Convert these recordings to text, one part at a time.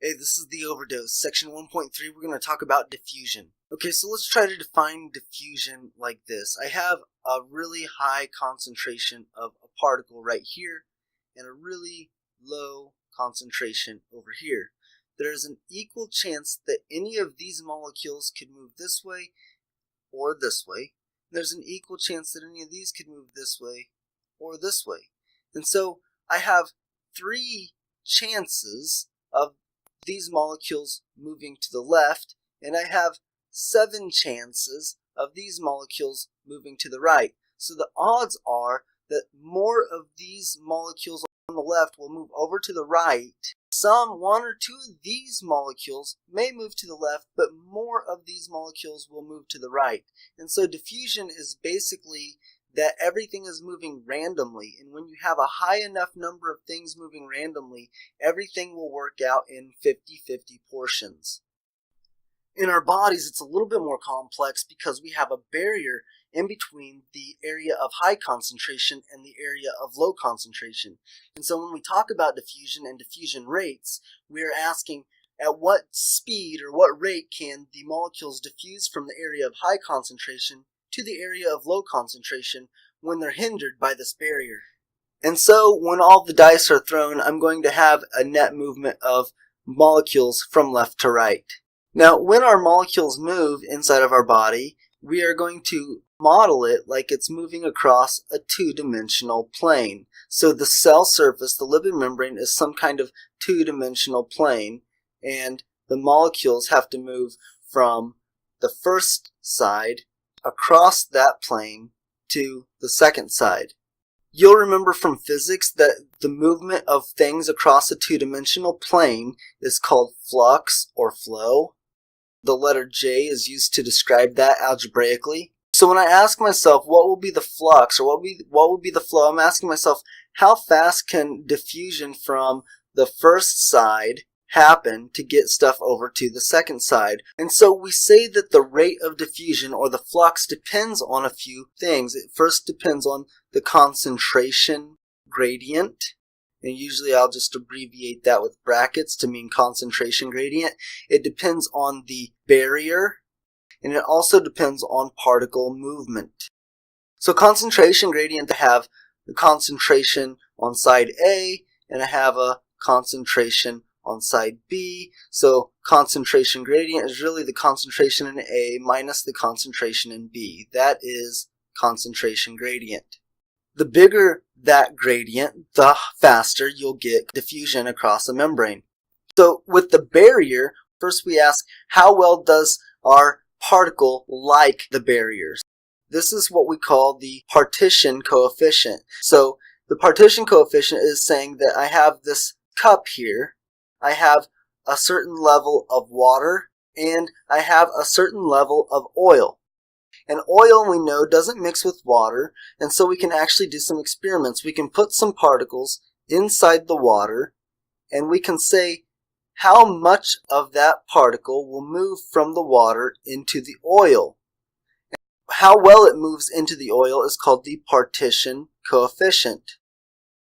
Hey, this is the Overdose. Section 1.3, we're going to talk about diffusion. Okay, so let's try to define diffusion like this. I have a really high concentration of a particle right here and a really low concentration over here. There's an equal chance that any of these molecules could move this way or this way. There's an equal chance that any of these could move this way or this way. And so I have 3 chances of these molecules moving to the left, and I have 7 chances of these molecules moving to the right. So the odds are that more of these molecules on the left will move over to the right. Some 1 or 2 of these molecules may move to the left, but more of these molecules will move to the right. And so diffusion is basically that everything is moving randomly, and when you have a high enough number of things moving randomly, everything will work out in 50-50 portions. In our bodies, it's a little bit more complex because we have a barrier in between the area of high concentration and the area of low concentration. And so when we talk about diffusion and diffusion rates, we are asking at what speed or what rate can the molecules diffuse from the area of high concentration to the area of low concentration when they're hindered by this barrier. And so when all the dice are thrown, I'm going to have a net movement of molecules from left to right. Now, when our molecules move inside of our body, we are going to model it like it's moving across a 2-dimensional plane. So the cell surface, the lipid membrane, is some kind of 2-dimensional plane, and the molecules have to move from the first side across that plane to the second side. You'll remember from physics that the movement of things across a 2-dimensional plane is called flux or flow. The letter J is used to describe that algebraically. So when I ask myself what will be the flux or what will be the flow, I'm asking myself how fast can diffusion from the first side happen to get stuff over to the second side. And so we say that the rate of diffusion or the flux depends on a few things. It first depends on the concentration gradient, and usually I'll just abbreviate that with brackets to mean concentration gradient. It depends on the barrier, and it also depends on particle movement. So concentration gradient, I have the concentration on side A, and I have a concentration on side B. So concentration gradient is really the concentration in A minus the concentration in B. That is concentration gradient. The bigger that gradient, the faster you'll get diffusion across a membrane. So with the barrier, first we ask how well does our particle like the barriers. This is what we call the partition coefficient. So the partition coefficient is saying that I have this cup here, I have a certain level of water, and I have a certain level of oil. And oil, we know, doesn't mix with water, and so we can actually do some experiments. We can put some particles inside the water, and we can say how much of that particle will move from the water into the oil. How well it moves into the oil is called the partition coefficient.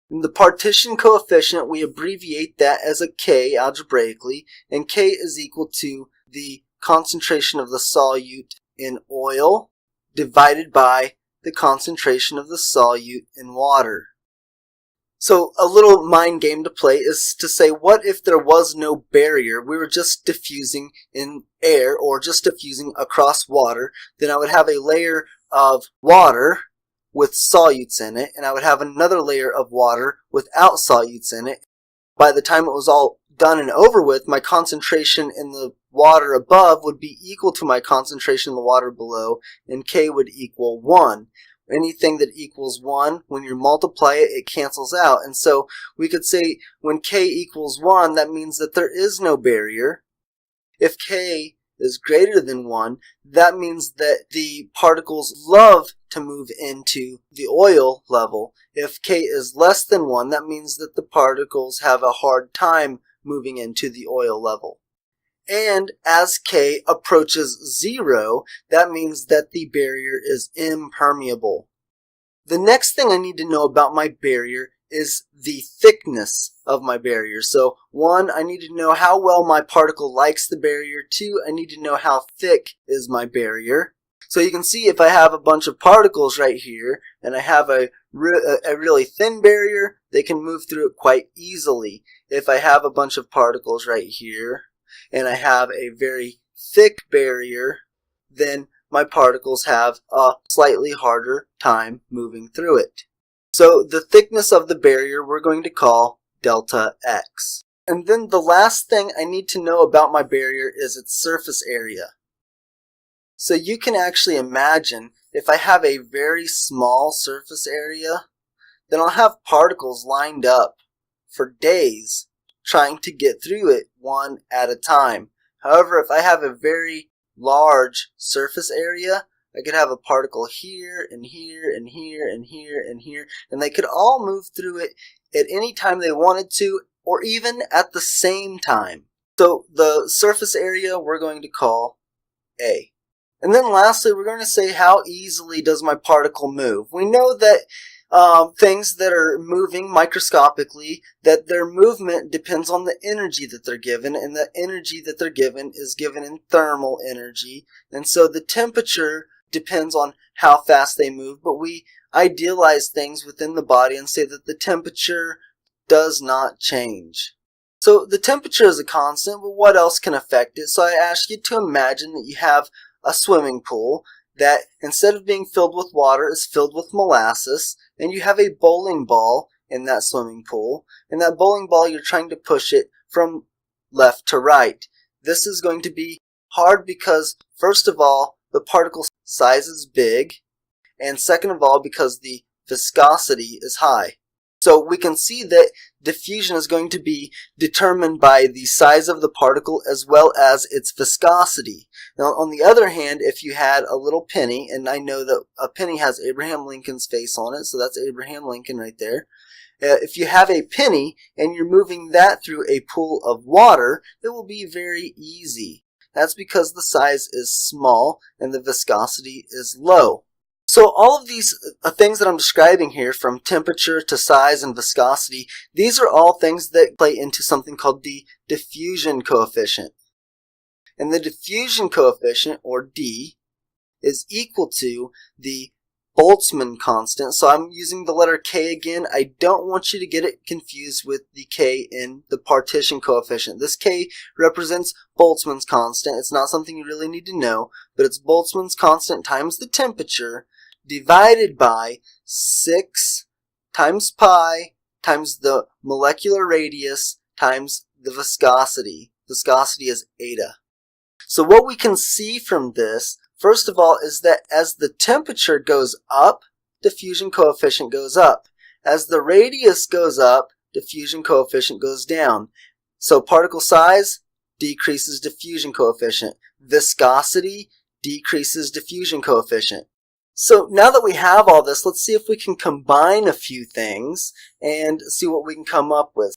In the partition coefficient, we abbreviate that as a K algebraically, and K is equal to the concentration of the solute in oil divided by the concentration of the solute in water. So a little mind game to play is to say, what if there was no barrier? We were just diffusing in air or just diffusing across water. Then I would have a layer of water with solutes in it, and I would have another layer of water without solutes in it. By the time it was all done and over with, my concentration in the water above would be equal to my concentration in the water below, and K would equal 1. Anything that equals 1, when you multiply it, it cancels out. And so we could say when K equals 1, that means that there is no barrier. If K is greater than 1, that means that the particles love to move into the oil level. If K is less than 1, that means that the particles have a hard time moving into the oil level. And as K approaches 0, that means that the barrier is impermeable. The next thing I need to know about my barrier is the thickness of my barrier. So 1, I need to know how well my particle likes the barrier. 2, I need to know how thick is my barrier. So you can see if I have a bunch of particles right here and I have a really thin barrier, they can move through it quite easily. If I have a bunch of particles right here and I have a very thick barrier, then my particles have a slightly harder time moving through it. So the thickness of the barrier we're going to call delta X. And then the last thing I need to know about my barrier is its surface area. So you can actually imagine if I have a very small surface area, then I'll have particles lined up for days trying to get through it one at a time. However, if I have a very large surface area, I could have a particle here and here and here and here and here, and they could all move through it at any time they wanted to, or even at the same time. So the surface area we're going to call A. And then lastly, we're going to say how easily does my particle move. We know that things that are moving microscopically, that their movement depends on the energy that they're given, and the energy that they're given is given in thermal energy. And so the temperature depends on how fast they move, but we idealize things within the body and say that the temperature does not change. So the temperature is a constant, but what else can affect it? So I ask you to imagine that you have a swimming pool that instead of being filled with water is filled with molasses, and you have a bowling ball in that swimming pool, and that bowling ball you're trying to push it from left to right. This is going to be hard because first of all, the particle size is big, and second of all, because the viscosity is high. So we can see that diffusion is going to be determined by the size of the particle as well as its viscosity. Now, on the other hand, if you had a little penny, and I know that a penny has Abraham Lincoln's face on it, so that's Abraham Lincoln right there. If you have a penny and you're moving that through a pool of water, it will be very easy. That's because the size is small and the viscosity is low. So all of these things that I'm describing here, from temperature to size and viscosity, these are all things that play into something called the diffusion coefficient. And the diffusion coefficient, or D, is equal to the Boltzmann constant. So I'm using the letter K again. I don't want you to get it confused with the K in the partition coefficient. This K represents Boltzmann's constant. It's not something you really need to know, but it's Boltzmann's constant times the temperature divided by 6 times pi times the molecular radius times the viscosity. Viscosity is eta. So what we can see from this, first of all, is that as the temperature goes up, diffusion coefficient goes up. As the radius goes up, diffusion coefficient goes down. So particle size decreases diffusion coefficient. Viscosity decreases diffusion coefficient. So now that we have all this, let's see if we can combine a few things and see what we can come up with.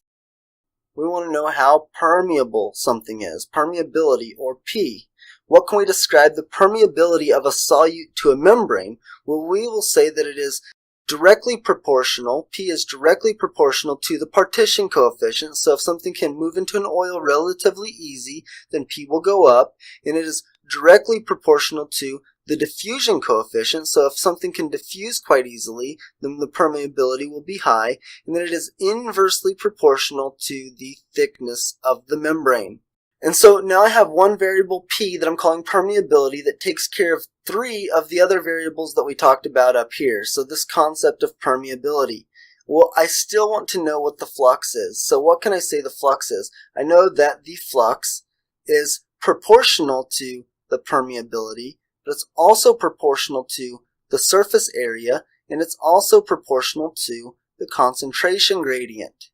We want to know how permeable something is, permeability, or P. What can we describe the permeability of a solute to a membrane? Well, we will say that it is directly proportional, P is directly proportional to the partition coefficient. So if something can move into an oil relatively easy, then P will go up, and it is directly proportional to the diffusion coefficient. So if something can diffuse quite easily, then the permeability will be high, and then it is inversely proportional to the thickness of the membrane. And so now I have one variable P that I'm calling permeability that takes care of 3 of the other variables that we talked about up here. So this concept of permeability. Well, I still want to know what the flux is. So what can I say the flux is? I know that the flux is proportional to the permeability, but it's also proportional to the surface area, and it's also proportional to the concentration gradient.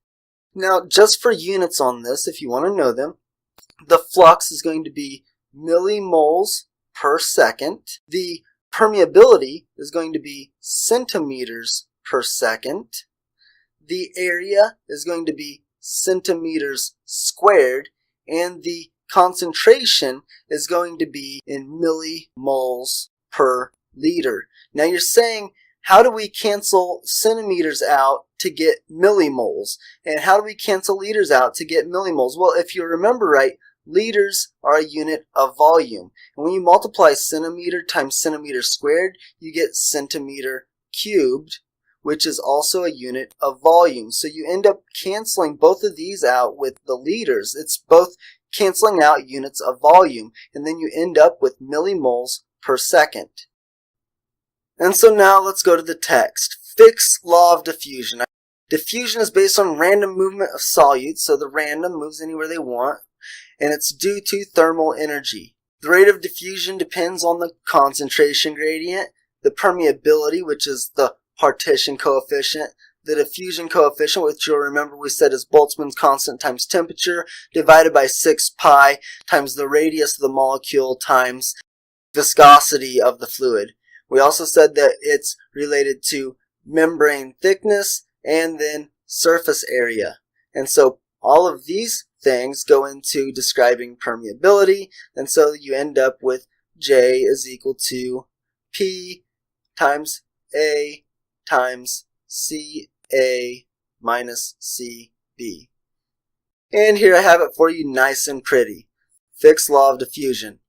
Now, just for units on this, if you want to know them, the flux is going to be millimoles per second. The permeability is going to be centimeters per second. The area is going to be centimeters squared, and the concentration is going to be in millimoles per liter. Now you're saying, how do we cancel centimeters out to get millimoles? And how do we cancel liters out to get millimoles? Well, if you remember right, liters are a unit of volume. And when you multiply centimeter times centimeter squared, you get centimeter cubed, which is also a unit of volume. So you end up canceling both of these out with the liters. It's both canceling out units of volume, and then you end up with millimoles per second. And so now let's go to the text. Fick's law of diffusion. Diffusion is based on random movement of solutes, so the random moves anywhere they want, and it's due to thermal energy. The rate of diffusion depends on the concentration gradient, the permeability, which is the partition coefficient, the diffusion coefficient, which you'll remember we said is Boltzmann's constant times temperature, divided by 6 pi times the radius of the molecule times viscosity of the fluid. We also said that it's related to membrane thickness and then surface area. And so all of these things go into describing permeability, and so you end up with J is equal to P times A times CA minus CB. And here I have it for you nice and pretty. Fick's law of diffusion.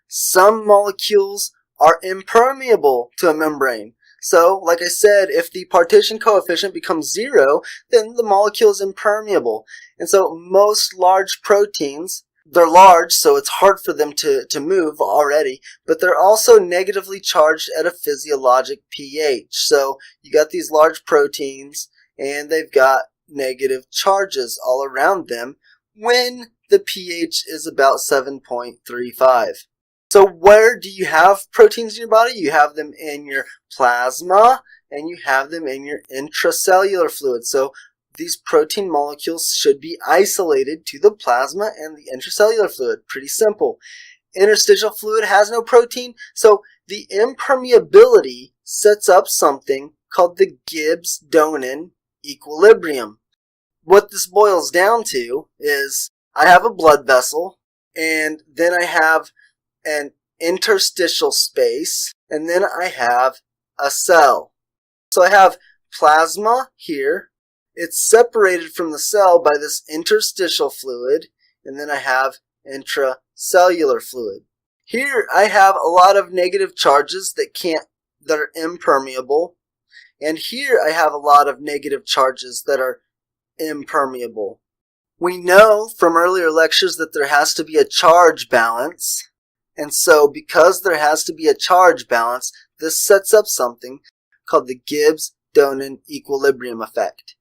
Some molecules are impermeable to a membrane. So, like I said, if the partition coefficient becomes 0, then the molecule is impermeable. And so most large proteins, they're large, so it's hard for them to move already, but they're also negatively charged at a physiologic pH. So you got these large proteins, and they've got negative charges all around them when the pH is about 7.35. So where do you have proteins in your body? You have them in your plasma, and you have them in your intracellular fluid. So these protein molecules should be isolated to the plasma and the intracellular fluid. Pretty simple. Interstitial fluid has no protein, so the impermeability sets up something called the Gibbs-Donnan Equilibrium. What this boils down to is I have a blood vessel, and then I have an interstitial space, and then I have a cell. So I have plasma here. It's separated from the cell by this interstitial fluid, and then I have intracellular fluid. Here I have a lot of negative charges that are impermeable, and here I have a lot of negative charges that are impermeable. We know from earlier lectures that there has to be a charge balance. And so because there has to be a charge balance, this sets up something called the Gibbs-Donnan Equilibrium effect.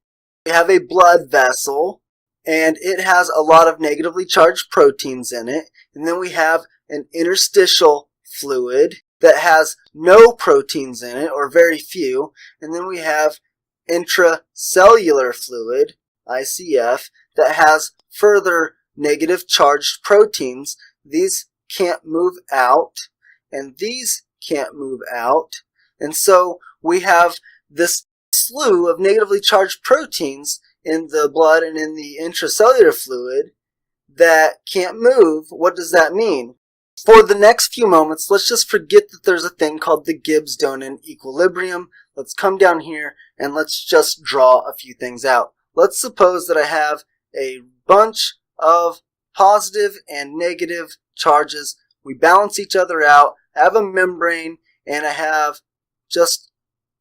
We have a blood vessel, and it has a lot of negatively charged proteins in it. And then we have an interstitial fluid that has no proteins in it, or very few. And then we have intracellular fluid, ICF, that has further negative charged proteins. These can't move out, and these can't move out. And so we have this slew of negatively charged proteins in the blood and in the intracellular fluid that can't move. What does that mean? For the next few moments, let's just forget that there's a thing called the Gibbs-Donnan Equilibrium. Let's come down here and let's just draw a few things out. Let's suppose that I have a bunch of positive and negative charges. We balance each other out. I have a membrane, and I have just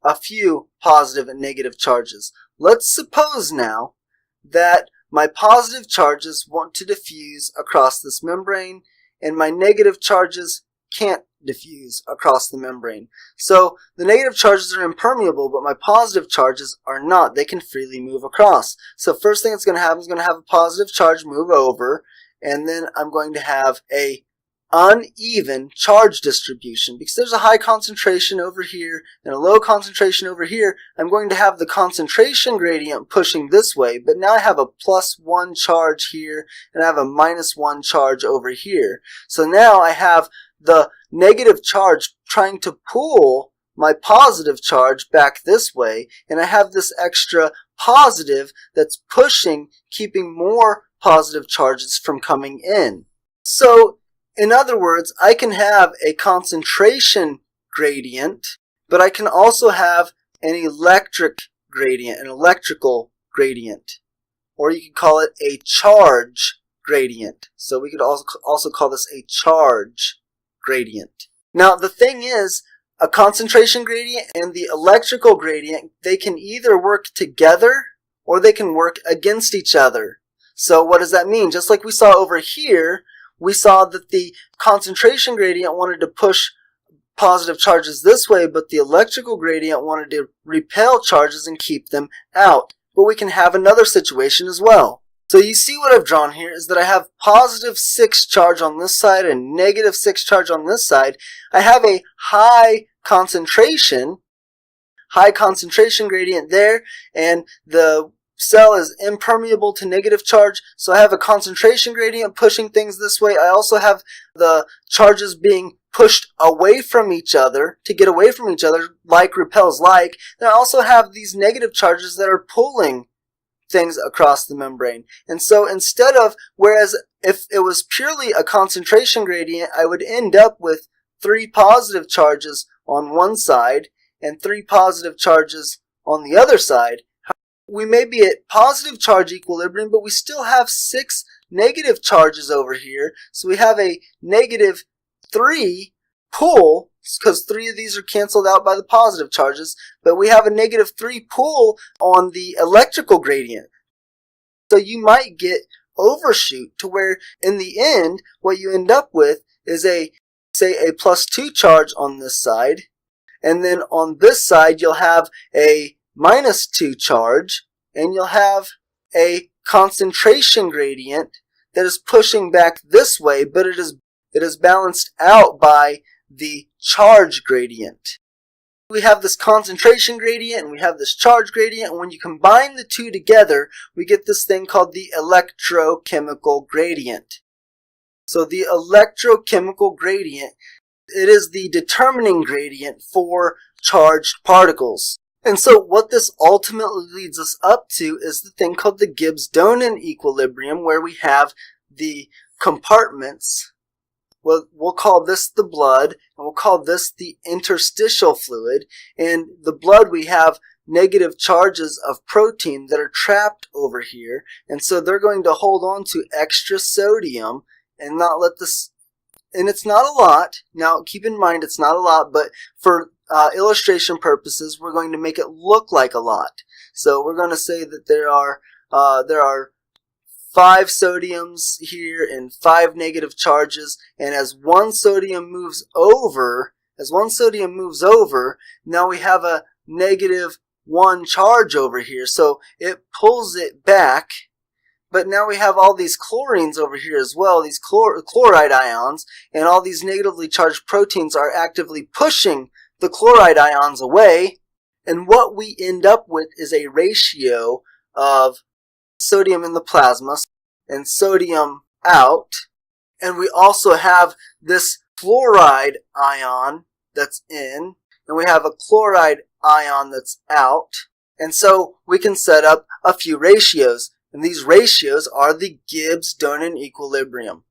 a few positive and negative charges. Let's suppose now that my positive charges want to diffuse across this membrane, and my negative charges can't diffuse across the membrane. So the negative charges are impermeable, but my positive charges are not. They can freely move across. So first thing that's going to happen is going to have a positive charge move over, and then I'm going to have a uneven charge distribution. Because there's a high concentration over here and a low concentration over here, I'm going to have the concentration gradient pushing this way, but now I have a +1 charge here and I have a -1 charge over here. So now I have the negative charge trying to pull my positive charge back this way, and I have this extra positive that's pushing, keeping more positive charges from coming in. So in other words, I can have a concentration gradient but I can also have an electric gradient, an electrical gradient, or you could call it a charge gradient. So we could also call this a charge gradient. Now the thing is, a concentration gradient and the electrical gradient, they can either work together or they can work against each other. So what does that mean? Just like we saw over here, we saw that the concentration gradient wanted to push positive charges this way, but the electrical gradient wanted to repel charges and keep them out. But we can have another situation as well. So you see what I've drawn here is that I have positive 6 charge on this side and negative 6 charge on this side. I have a high concentration gradient there, and the cell is impermeable to negative charge, so I have a concentration gradient pushing things this way. I also have the charges being pushed away from each other to get away from each other, like repels like. And I also have these negative charges that are pulling things across the membrane. And so instead of, whereas if it was purely a concentration gradient, I would end up with 3 positive charges on one side and 3 positive charges on the other side. We may be at positive charge equilibrium, but we still have 6 negative charges over here. So we have a negative 3 pull, because 3 of these are canceled out by the positive charges, but we have a negative 3 pull on the electrical gradient. So you might get overshoot to where in the end, what you end up with is say a +2 charge on this side, and then on this side you'll have a -2 charge, and you'll have a concentration gradient that is pushing back this way, but it is balanced out by the charge gradient. We have this concentration gradient and we have this charge gradient, and when you combine the two together, we get this thing called the electrochemical gradient. So the electrochemical gradient, it is the determining gradient for charged particles. And so what this ultimately leads us up to is the thing called the Gibbs-Donnan Equilibrium, where we have the compartments. We'll call this the blood, and we'll call this the interstitial fluid. And the blood, we have negative charges of protein that are trapped over here, and so they're going to hold on to extra sodium and not let this, and it's not a lot. Now keep in mind it's not a lot, but for illustration purposes, we're going to make it look like a lot. So we're going to say that there are 5 sodiums here and 5 negative charges, and as one sodium moves over, now we have a -1 charge over here, so it pulls it back. But now we have all these chlorines over here as well, these chloride ions, and all these negatively charged proteins are actively pushing the chloride ions away, and what we end up with is a ratio of sodium in the plasma and sodium out, and we also have this fluoride ion that's in, and we have a chloride ion that's out, and so we can set up a few ratios, and these ratios are the Gibbs-Donnan Equilibrium.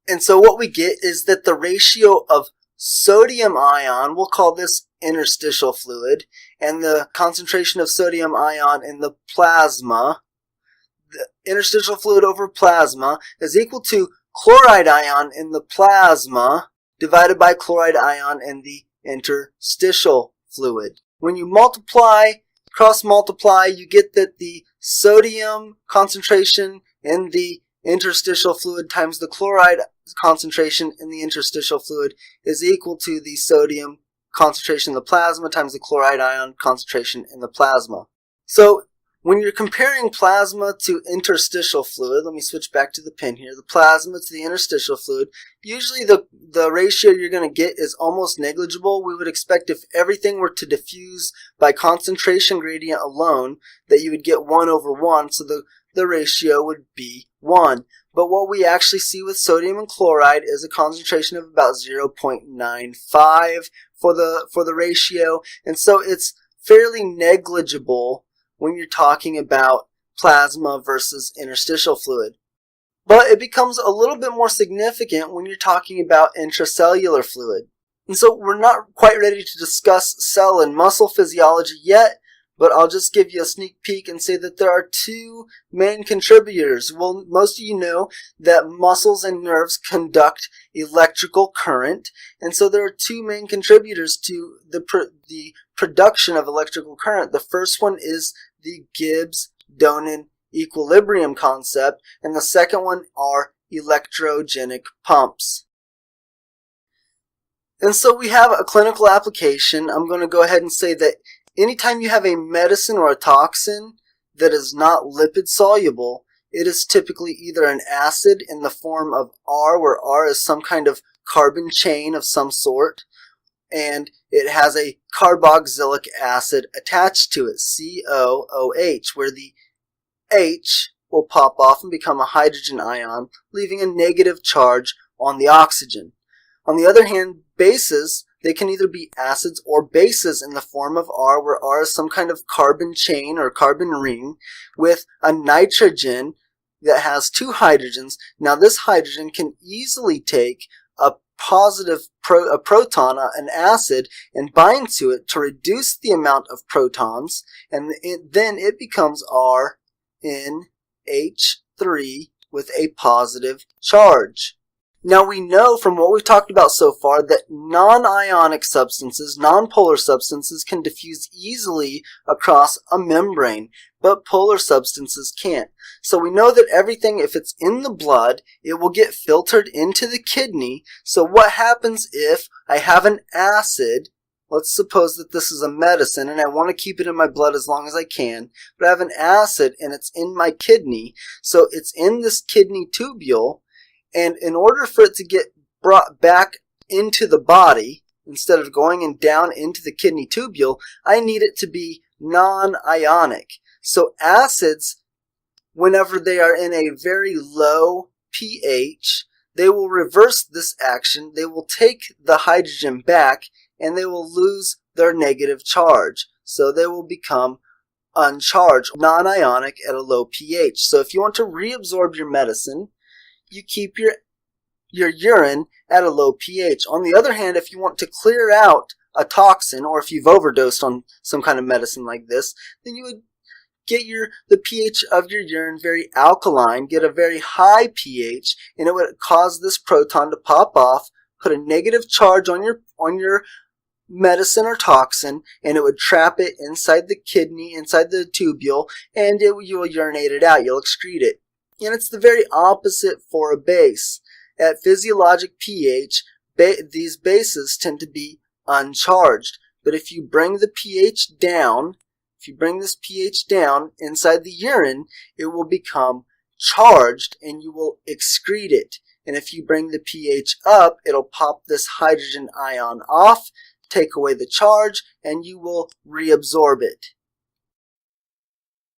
And so what we get is that the ratio of sodium ion, we'll call this interstitial fluid, and the concentration of sodium ion in the plasma, the interstitial fluid over plasma, is equal to chloride ion in the plasma divided by chloride ion in the interstitial fluid. When you cross multiply, you get that the sodium concentration in the interstitial fluid times the chloride concentration in the interstitial fluid is equal to the sodium concentration in the plasma times the chloride ion concentration in the plasma. So when you're comparing plasma to interstitial fluid, let me switch back to the pen here, the plasma to the interstitial fluid, usually the ratio you're going to get is almost negligible. We would expect if everything were to diffuse by concentration gradient alone, that you would get 1/1, so the ratio would be 1. But what we actually see with sodium and chloride is a concentration of about 0.95 for the ratio, and so it's fairly negligible when you're talking about plasma versus interstitial fluid. But it becomes a little bit more significant when you're talking about intracellular fluid. And so we're not quite ready to discuss cell and muscle physiology yet, but I'll just give you a sneak peek and say that there are two main contributors. Well, most of you know that muscles and nerves conduct electrical current, and so there are two main contributors to the production of electrical current. The first one is the Gibbs-Donnan Equilibrium concept, and the second one are electrogenic pumps. And so we have a clinical application. I'm going to go ahead and say that anytime you have a medicine or a toxin that is not lipid soluble, it is typically either an acid in the form of R, where R is some kind of carbon chain of some sort, and it has a carboxylic acid attached to it, COOH, where the H will pop off and become a hydrogen ion, leaving a negative charge on the oxygen. On the other hand, bases, they can either be acids or bases in the form of R, where R is some kind of carbon chain or carbon ring with a nitrogen that has two hydrogens. Now this hydrogen can easily take a positive proton, an acid, and bind to it to reduce the amount of protons, and then it becomes RNH3 with a positive charge. Now we know from what we've talked about so far that non-ionic substances, non-polar substances, can diffuse easily across a membrane, but polar substances can't. So we know that everything, if it's in the blood, it will get filtered into the kidney. So what happens if I have an acid? Let's suppose that this is a medicine and I want to keep it in my blood as long as I can, but I have an acid and it's in my kidney. So it's in this kidney tubule. And in order for it to get brought back into the body, instead of going down into the kidney tubule, I need it to be non-ionic. So acids, whenever they are in a very low pH, they will reverse this action. They will take the hydrogen back and they will lose their negative charge. So they will become uncharged, non-ionic at a low pH. So if you want to reabsorb your medicine, you keep your urine at a low pH. On the other hand, if you want to clear out a toxin, or if you've overdosed on some kind of medicine like this, then you would get the pH of your urine very alkaline, get a very high pH, and it would cause this proton to pop off, put a negative charge on your medicine or toxin, and it would trap it inside the kidney, inside the tubule, and you will urinate it out, you'll excrete it. And it's the very opposite for a base. At physiologic pH, these bases tend to be uncharged. But if you bring the pH down, if you bring this pH down inside the urine, it will become charged and you will excrete it. And if you bring the pH up, it'll pop this hydrogen ion off, take away the charge, and you will reabsorb it.